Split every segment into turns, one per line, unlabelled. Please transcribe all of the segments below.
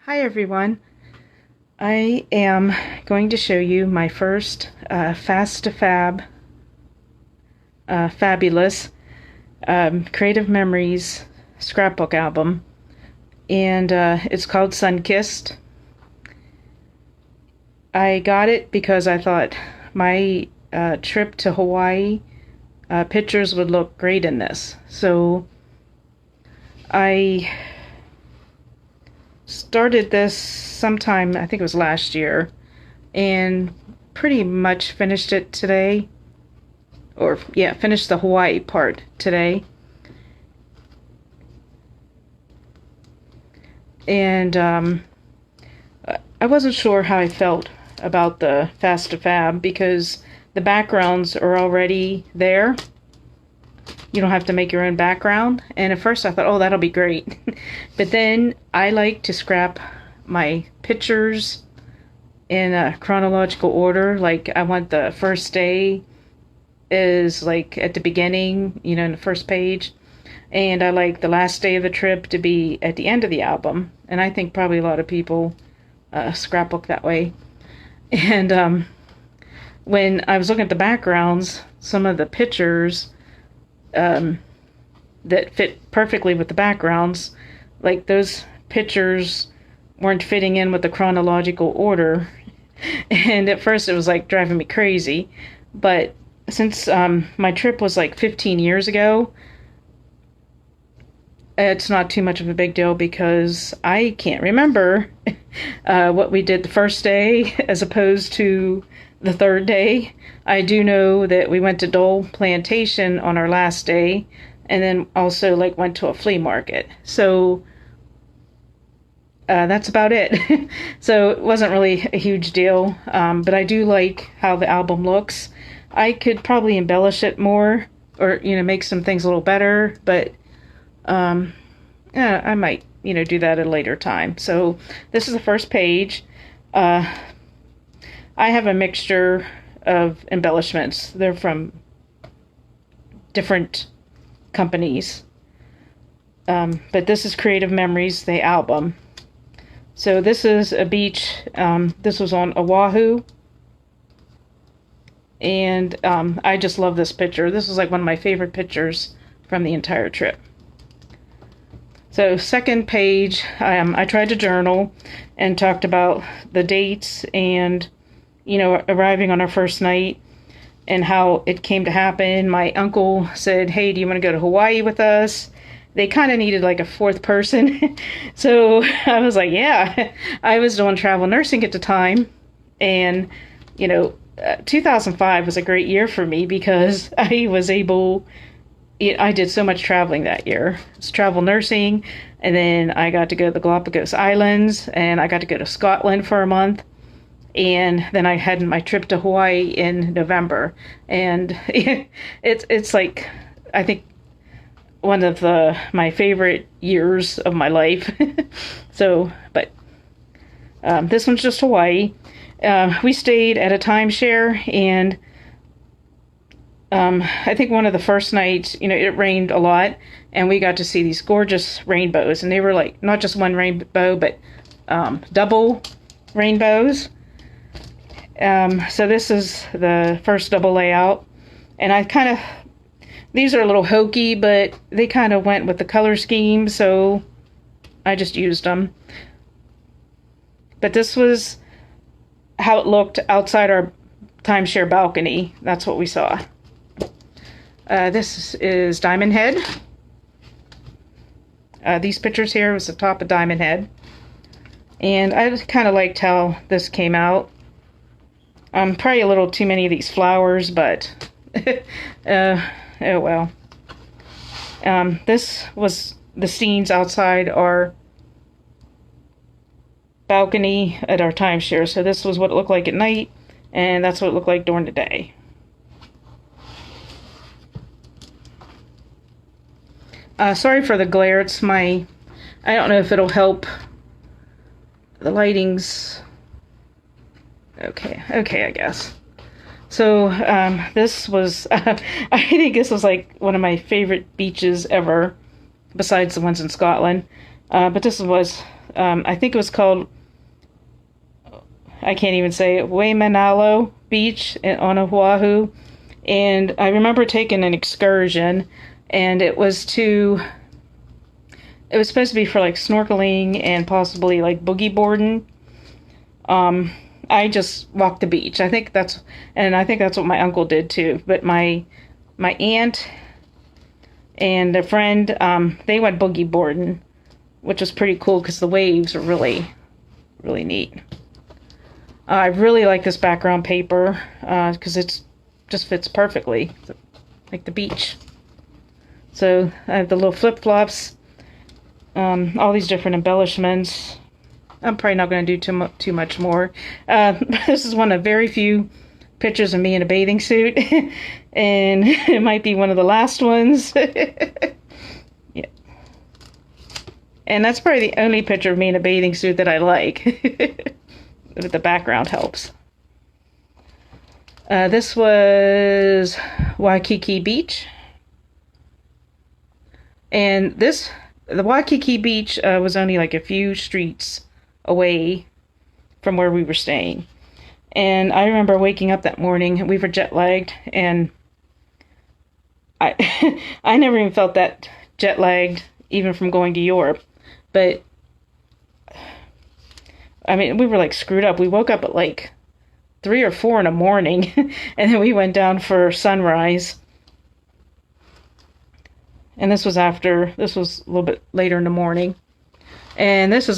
Hi everyone. I am going to show you my first Fast to Fab Fabulous Creative Memories scrapbook album, and it's called Sunkissed. I got it because I thought my trip to Hawaii pictures would look great in this. So I started this sometime, I think it was last year, and pretty much finished it today. Or, yeah, finished the Hawaii part today. And I wasn't sure how I felt about the Fast to Fab because the backgrounds are already there. You don't have to make your own background. And at first I thought, oh, that'll be great. But then I like to scrap my pictures in a chronological order. Like, I want the first day is like at the beginning, in the first page. And I like the last day of the trip to be at the end of the album. And I think probably a lot of people scrapbook that way. And when I was looking at the backgrounds, some of the pictures that fit perfectly with the backgrounds, like those pictures weren't fitting in with the chronological order. And at first it was like driving me crazy. But since my trip was like 15 years ago, it's not too much of a big deal because I can't remember what we did the first day as opposed to the third day. I do know that we went to Dole Plantation on our last day, and then also like went to a flea market. So that's about it. So it wasn't really a huge deal, but I do like how the album looks. I could probably embellish it more, or make some things a little better, but I might do that at a later time. So this is the first page. I have a mixture of embellishments. They're from different companies. But this is Creative Memories, the album. So this is a beach. This was on Oahu. And I just love this picture. This is like one of my favorite pictures from the entire trip. So second page, I tried to journal and talked about the dates and arriving on our first night and how it came to happen. My uncle said, hey, do you want to go to Hawaii with us? They kind of needed like a fourth person. So I was like, yeah. I was doing travel nursing at the time. And, 2005 was a great year for me because I did so much traveling that year. It's travel nursing, and then I got to go to the Galapagos Islands, and I got to go to Scotland for a month. And then I had my trip to Hawaii in November, and it's like, I think one of my favorite years of my life. So, but this one's just Hawaii. We stayed at a timeshare, and I think one of the first nights, it rained a lot, and we got to see these gorgeous rainbows, and they were like not just one rainbow, but double rainbows. So this is the first double layout, and these are a little hokey, but they kind of went with the color scheme, so I just used them. But this was how it looked outside our timeshare balcony. That's what we saw. This is Diamond Head. These pictures here was the top of Diamond Head. And I just kind of liked how this came out. Probably a little too many of these flowers, but oh well. This was the scenes outside our balcony at our timeshare. So this was what it looked like at night, and that's what it looked like during the day. Sorry for the glare. I don't know if it'll help. The lighting's okay, I guess. So this was, I think this was like one of my favorite beaches ever, besides the ones in Scotland. But this was, I think it was called, I can't even say it, Waimanalo Beach on Oahu. And I remember taking an excursion, and it was supposed to be for like snorkeling and possibly like boogie boarding. I just walked the beach. I think that's what my uncle did too. But my aunt and a friend, they went boogie boarding, which was pretty cool because the waves are really, really neat. I really like this background paper because it's just fits perfectly, like the beach. So I have the little flip-flops, all these different embellishments. I'm probably not going to do too much more. This is one of very few pictures of me in a bathing suit, and it might be one of the last ones. Yeah. And that's probably the only picture of me in a bathing suit that I like. The background helps. This was Waikiki Beach. And the Waikiki Beach was only like a few streets away from where we were staying. And I remember waking up that morning, we were jet lagged, and I I never even felt that jet lagged even from going to Europe. But I mean, we were like screwed up. We woke up at like 3 or 4 in the morning, and then we went down for sunrise. And this was a little bit later in the morning. And this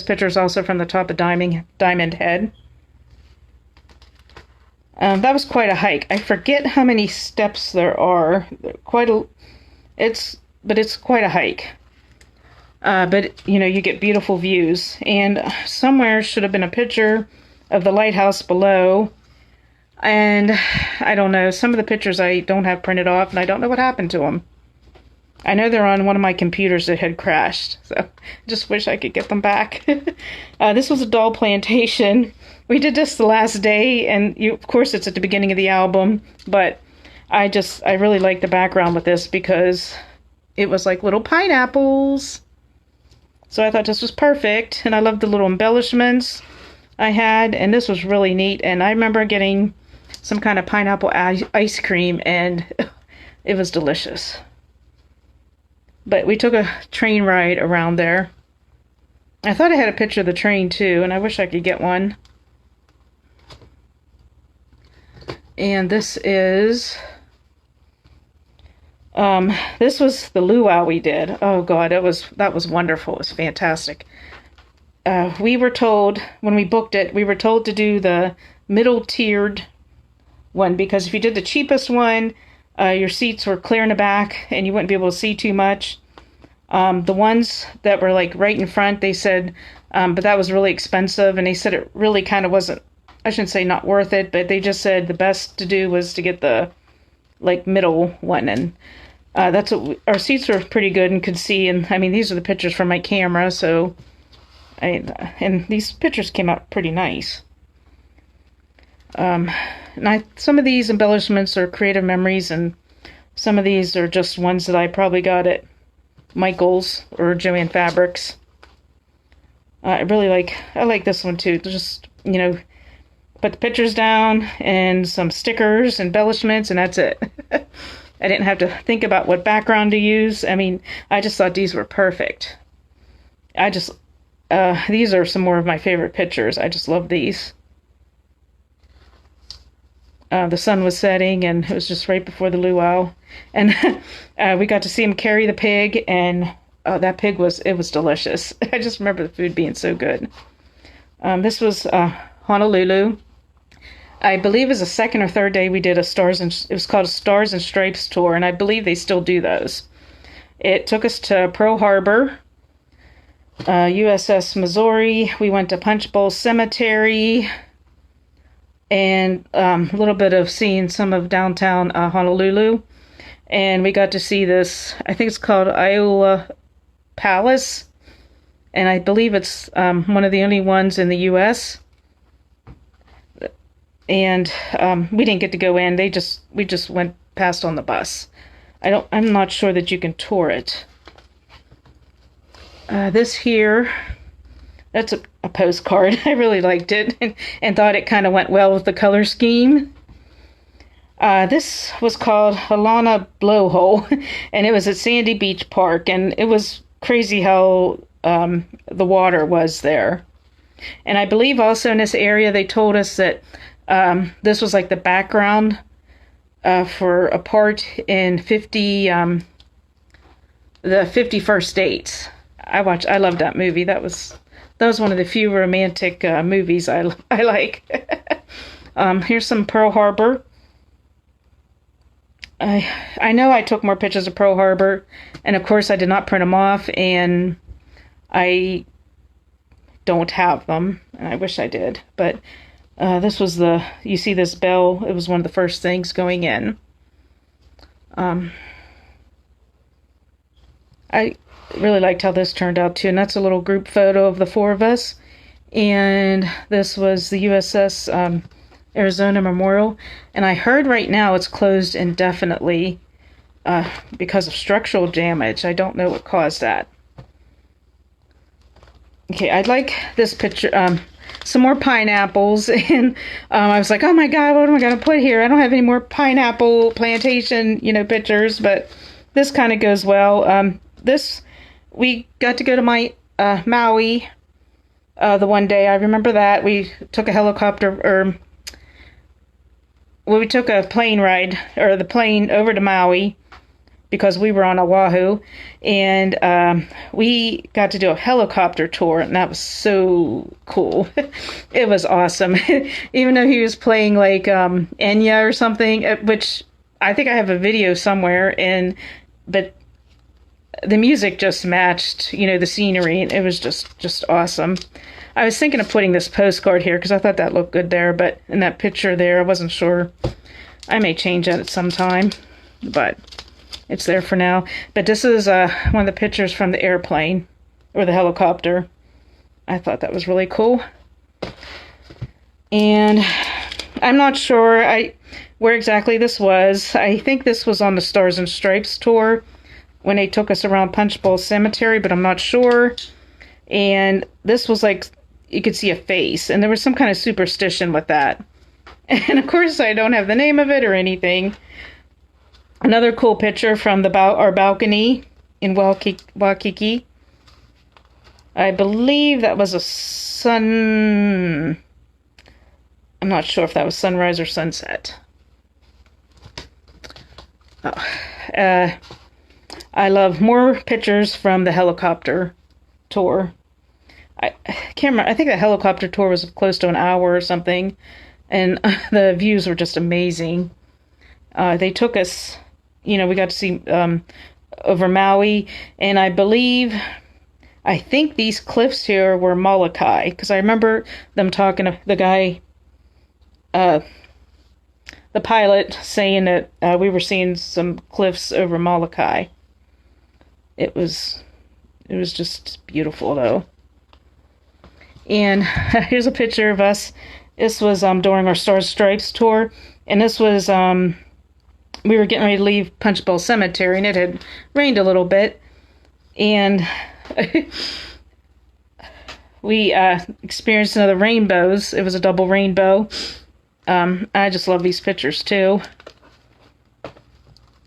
picture is also from the top of Diamond Head. That was quite a hike. I forget how many steps there are. It's quite a hike. But you know, you get beautiful views. And somewhere should have been a picture of the lighthouse below. And I don't know, some of the pictures I don't have printed off, and I don't know what happened to them. I know they're on one of my computers that had crashed, so just wish I could get them back. This was a doll plantation. We did this the last day, and of course it's at the beginning of the album, but I really like the background with this because it was like little pineapples. So I thought this was perfect, and I loved the little embellishments I had, and this was really neat. And I remember getting some kind of pineapple ice cream, and it was delicious. But we took a train ride around there. I thought I had a picture of the train too, and I wish I could get one. And this was the luau we did. Oh God, that was wonderful. It was fantastic. We were told, when we booked it, we were told to do the middle tiered one, because if you did the cheapest one, your seats were clear in the back and you wouldn't be able to see too much. The ones that were like right in front, they said, but that was really expensive, and they said it really kind of wasn't, I shouldn't say not worth it, but they just said the best to do was to get the like middle one. And that's what our seats were pretty good and could see. And I mean, these are the pictures from my camera, so and these pictures came out pretty nice. And some of these embellishments are creative memories, and some of these are just ones that I probably got at Michael's or Joann Fabrics. I like this one too. Just, you know, put the pictures down and some stickers, embellishments, and that's it. I didn't have to think about what background to use. I mean, I just thought these were perfect. These are some more of my favorite pictures. I just love these. The sun was setting, and it was just right before the luau. And we got to see him carry the pig, and that pig was delicious. I just remember the food being so good. This was Honolulu. I believe it was the second or third day we did it was called a Stars and Stripes tour, and I believe they still do those. It took us to Pearl Harbor, USS Missouri. We went to Punch Bowl Cemetery, and a little bit of seeing some of downtown Honolulu. And we got to see this, I think it's called Iowa Palace, and I believe it's one of the only ones in the U.S. And we didn't get to go in. We just went past on the bus. I'm not sure that you can tour it. This here, that's a postcard. I really liked it and thought it kind of went well with the color scheme. This was called Alana Blowhole, and it was at Sandy Beach Park, and it was crazy how the water was there. And I believe also in this area they told us that this was like the background for a part in the 50 First Dates. I loved that movie. That was one of the few romantic movies I like. Here's some Pearl Harbor. I know I took more pictures of Pearl Harbor, and of course I did not print them off, and I don't have them, and I wish I did. But this was you see this bell, it was one of the first things going in. I really liked how this turned out too, and that's a little group photo of the four of us. And this was the USS Arizona Memorial, and I heard right now it's closed indefinitely because of structural damage. I don't know what caused that. Okay, I'd like this picture, some more pineapples, and I was like, oh my god, what am I going to put here? I don't have any more pineapple plantation, pictures, but this kind of goes well. We got to go to Maui the one day. I remember that. We took a helicopter, we took a plane ride, or the plane over to Maui, because we were on Oahu, and we got to do a helicopter tour, and that was so cool. It was awesome. Even though he was playing like Enya or something, which I think I have a video somewhere, but the music just matched, the scenery, and it was just awesome. I was thinking of putting this postcard here because I thought that looked good there, but in that picture there, I wasn't sure. I may change that at some time, but it's there for now. But this is one of the pictures from the airplane, or the helicopter. I thought that was really cool. And I'm not sure where exactly this was. I think this was on the Stars and Stripes tour when they took us around Punch Bowl Cemetery, but I'm not sure. And this was like, you could see a face, and there was some kind of superstition with that. And of course, I don't have the name of it or anything. Another cool picture from our balcony in Waikiki. I believe that was I'm not sure if that was sunrise or sunset. I love more pictures from the helicopter tour. I can't remember. I think the helicopter tour was close to an hour or something, and the views were just amazing. They took us, we got to see over Maui, and I think these cliffs here were Molokai, because I remember them talking to the guy, the pilot, saying that we were seeing some cliffs over Molokai. It was just beautiful, though. And here's a picture of us. This was during our Stars Stripes tour, and this was we were getting ready to leave Punch Bowl Cemetery, and it had rained a little bit, and we experienced another rainbows. It was a double rainbow. I just love these pictures too.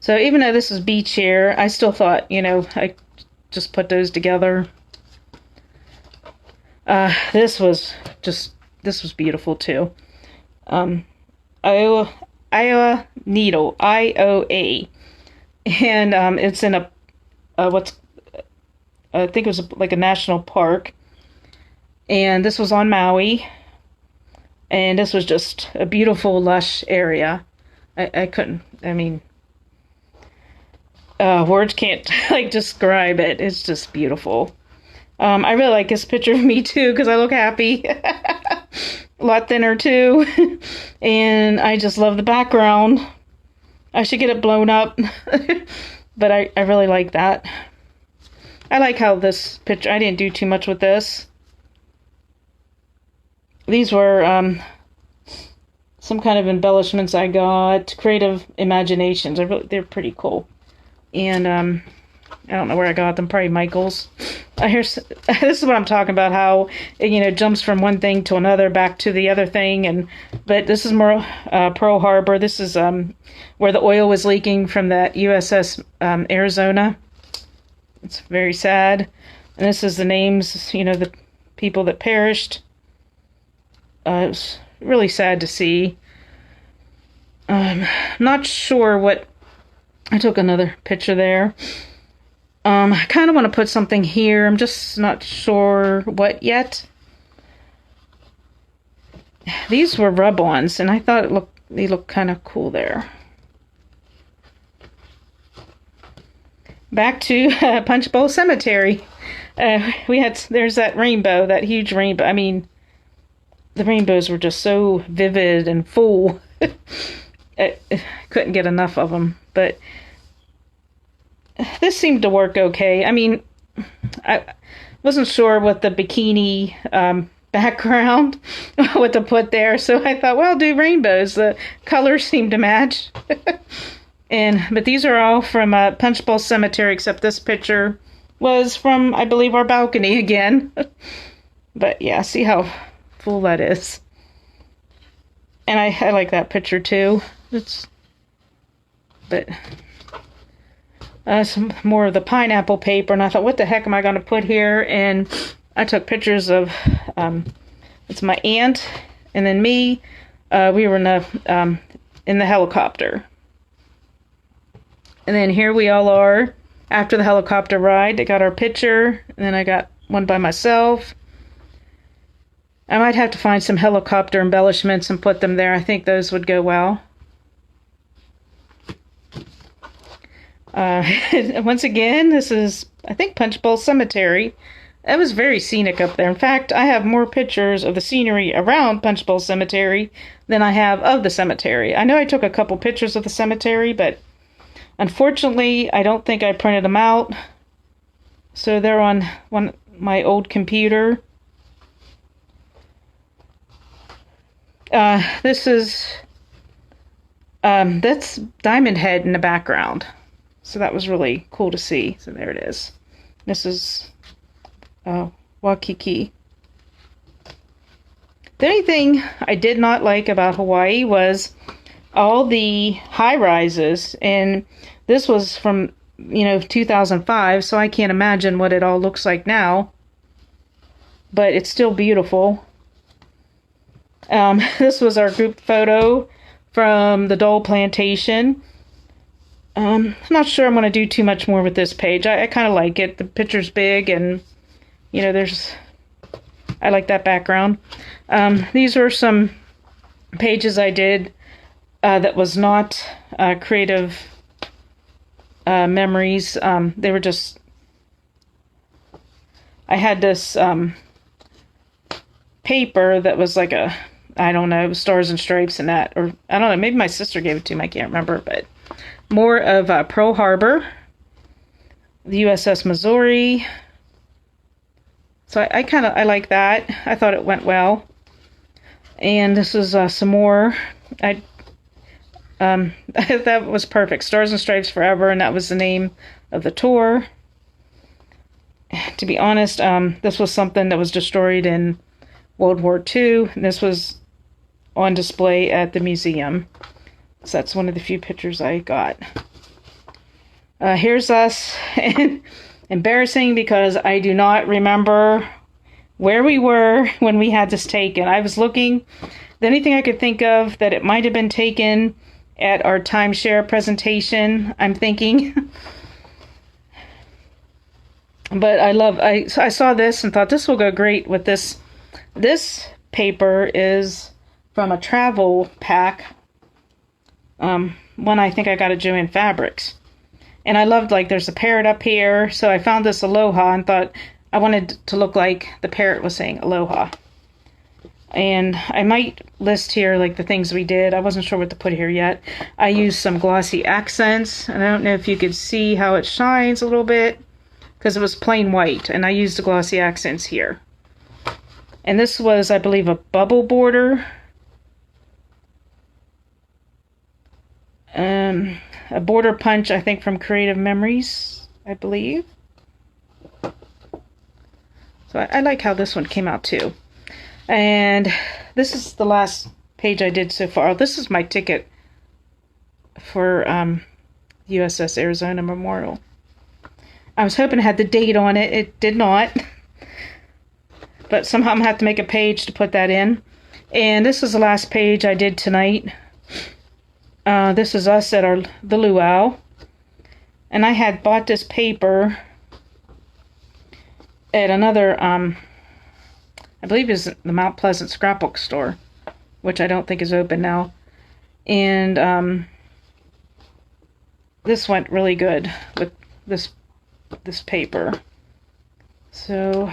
So even though this is beach here, I still thought, I just put those together. This was beautiful too. Iowa Needle, IOA, and it's in I think it was like a national park, and this was on Maui, and this was just a beautiful, lush area. Words can't describe it. It's just beautiful. I really like this picture of me too, because I look happy. A lot thinner too. And I just love the background. I should get it blown up. But I really like that. I like how this picture, I didn't do too much with this. These were some kind of embellishments I got. Creative imaginations. They're pretty cool. And I don't know where I got them, probably Michael's. Here's this is what I'm talking about, how it jumps from one thing to another, back to the other thing. But this is more Pearl Harbor. This is where the oil was leaking from that USS Arizona. It's very sad. And this is the names, the people that perished. It was really sad to see. Not sure what. I took another picture there. I kind of want to put something here. I'm just not sure what yet. These were rub-ons, and I thought they looked kind of cool there. Back to Punch Bowl Cemetery. There's that rainbow, that huge rainbow. I mean, the rainbows were just so vivid and full. I couldn't get enough of them, but this seemed to work okay. I mean, I wasn't sure what the bikini background, what to put there, so I thought, well, I'll do rainbows. The colors seem to match. But these are all from Punch Bowl Cemetery, except this picture was from, I believe, our balcony again. But yeah, see how full that is. And I like that picture too. Some more of the pineapple paper, and I thought, what the heck am I going to put here? And I took pictures of it's my aunt and then me. We were in the helicopter, and then here we all are after the helicopter ride. I got our picture, and then I got one by myself. I might have to find some helicopter embellishments and put them there. I think those would go well. Once again, this is, I think, Punch Bowl Cemetery. It was very scenic up there. In fact, I have more pictures of the scenery around Punch Bowl Cemetery than I have of the cemetery. I know I took a couple pictures of the cemetery, but unfortunately, I don't think I printed them out. So they're on my old computer. This is, that's Diamond Head in the background. So that was really cool to see. So there it is. This is Waikiki. The only thing I did not like about Hawaii was all the high-rises. And this was from, 2005, so I can't imagine what it all looks like now. But it's still beautiful. This was our group photo from the Dole Plantation. I'm not sure I'm going to do too much more with this page. I kind of like it. The picture's big, and I like that background. These were some pages I did that was not creative memories. They were just, I had this paper that was like I don't know, Stars and Stripes and that, or I don't know, maybe my sister gave it to me, I can't remember, but more of Pearl Harbor, the USS Missouri. So I like that. I thought it went well. And this is some more. That was perfect. Stars and Stripes Forever, and that was the name of the tour. To be honest, this was something that was destroyed in World War II, and this was on display at the museum. So that's one of the few pictures I got. Here's us. And embarrassing because I do not remember where we were when we had this taken. I was looking, the only thing I could think of that it might have been taken at our timeshare presentation, I'm thinking. But I saw this and thought this will go great with this. This paper is from a travel pack. One I think I got at Joann Fabrics. And I loved, like, there's a parrot up here. So I found this aloha and thought I wanted to look like the parrot was saying aloha. And I might list here, like, the things we did. I wasn't sure what to put here yet. I used some glossy accents. And I don't know if you could see how it shines a little bit, because it was plain white. And I used the glossy accents here. And this was, I believe, a bubble border. A border punch, I think, from Creative Memories. I believe. So I like how this one came out too. And this is the last page I did so far. This is my ticket for USS Arizona Memorial. I was hoping it had the date on it. It did not. But somehow I'm going to have to make a page to put that in. And this is the last page I did tonight. This is us at the luau. And I had bought this paper at another, I believe is the Mount Pleasant scrapbook store, which I don't think is open now. And this went really good with this paper. So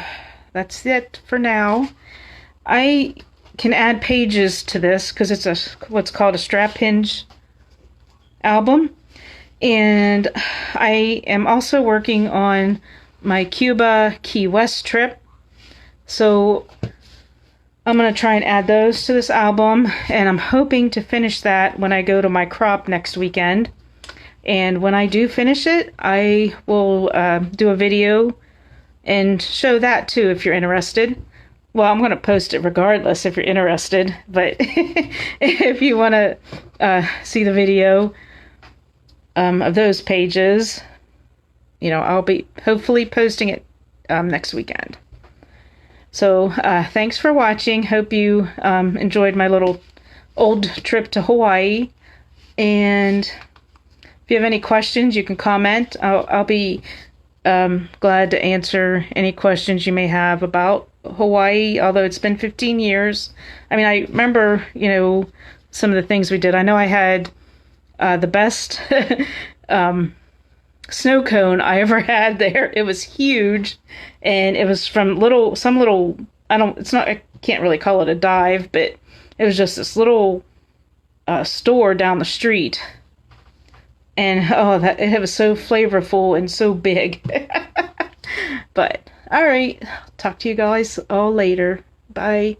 that's it for now. I can add pages to this because it's what's called a strap hinge album. And I am also working on my Cuba Key West trip. So I'm going to try and add those to this album. And I'm hoping to finish that when I go to my crop next weekend. And when I do finish it, I will do a video and show that too if you're interested. Well, I'm going to post it regardless if you're interested. But if you want to see the video of those pages, you know, I'll be hopefully posting it next weekend. So thanks for watching. Hope you enjoyed my little old trip to Hawaii. And if you have any questions, you can comment. I'll be glad to answer any questions you may have about Hawaii, although it's been 15 years. I mean, I remember, you know, some of the things we did. I know I had the best snow cone I ever had there. It was huge, and it was from some little, I can't really call it a dive, but it was just this little store down the street. And it was so flavorful and so big. But all right, talk to you guys all later. Bye.